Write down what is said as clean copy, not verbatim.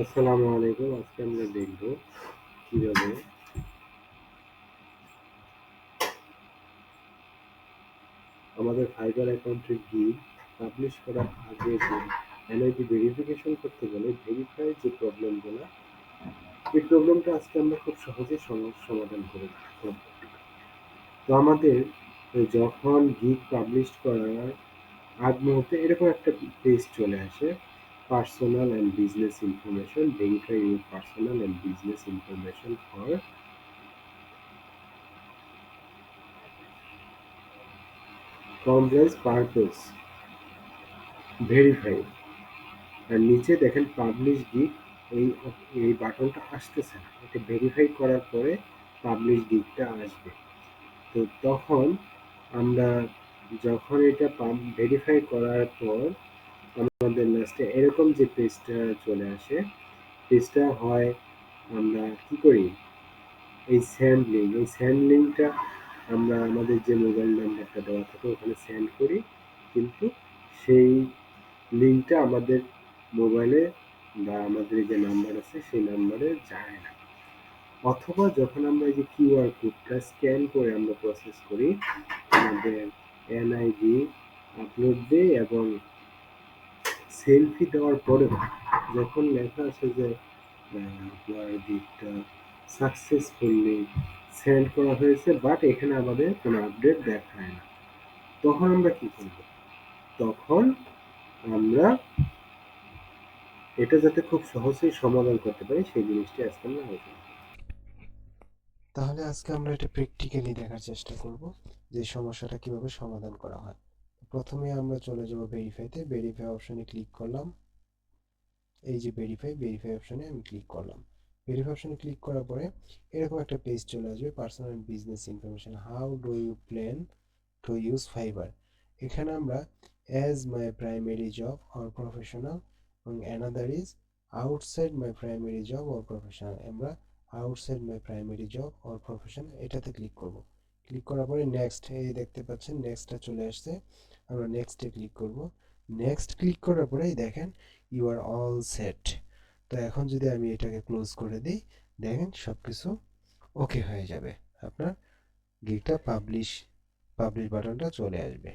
আসসালামু আলাইকুম। আজকে আমরা দেখব কিভাবে আমাদের ফাইবার অ্যাকাউন্টের গিগ পাবলিশ করার আগে যে এনআইডি ভেরিফিকেশন করতে গেলে ভেরিফাই যে প্রবলেমগুলো, এই প্রবলেমটা আজকে আমরা খুব সহজে সমাধান করে দেখাবো। তো আমাদের যখন গিগ পাবলিশ করার আগ মুহূর্তে এরকম একটা পেজ চলে আসে, personal and business information, verify your personal and business information for complex purpose verify. আর নিচে দেখেন পাবলিশ গিগ, এই এই বাটনটা আসতেছে না, এটা ভেরিফাই করার পরে পাবলিশ গিগটা আসবে। তো তখন আমরা যখন এটা ভেরিফাই করার পর আমাদের লাস্টে এরকম যে পেজটা চলে আসে, পেজটা হয় আমরা কি করি, এই সেন্ড লিঙ্কটা আমরা আমাদের যে মোবাইল নাম্বারটা দেওয়া থাকে ওখানে সেন্ড করি, কিন্তু সেই লিঙ্কটা আমাদের মোবাইলে বা আমাদের যে নাম্বার আছে সেই নাম্বারে যায় না। অথবা যখন আমরা এই যে কিউআর কোডটা স্ক্যান করে আমরা প্রসেস করি, আমাদের এনআইডি আপলোড দিই এবং সেলফি দেওয়ার পরেও যখন লেখা আসে যে আপনার দিকটা সাকসেসফুলি সেন্ড করা হয়েছে, বাট এখানে আমাদের কোনো আপডেট দেখায় না, তখন আমরা কি করব? তখন আমরা এটা যাতে খুব সহজেই সমাধান করতে পারি সেই জিনিসটি আজকে আমরা আলোচনা করব। তাহলে আজকে আমরা এটা প্র্যাকটিক্যালি দেখার চেষ্টা করব যে সমস্যাটা কিভাবে সমাধান করা হয়। প্রথমে আমরা চলে যাব ভেরিফাইতে, ভেরিফাই অপশনে ক্লিক করলাম। এই যে ভেরিফাই অপশনে আমি ক্লিক করলাম। ভেরিফাই অপশনে ক্লিক করার পরে এরকম একটা পেজ চলে আসবে, personal and business information, how do you plan to use Fiverr. এখানে আমরা as my primary job or professional এবং another is outside my primary job or professional, আমরা outside my primary job or profession এটাতে click করব। Click করার পরে next, এই দেখতে পাচ্ছেন নেক্সটটা চলে আসছে, আমরা নেক্সটে ক্লিক করব। নেক্সট ক্লিক করার পরেই দেখেন ইউ আর অল সেট। তো এখন যদি আমি এটাকে ক্লোজ করে দিই, দেখেন সব কিছু ওকে হয়ে যাবে, আপনার গিগটা পাবলিশ বাটনটা চলে আসবে।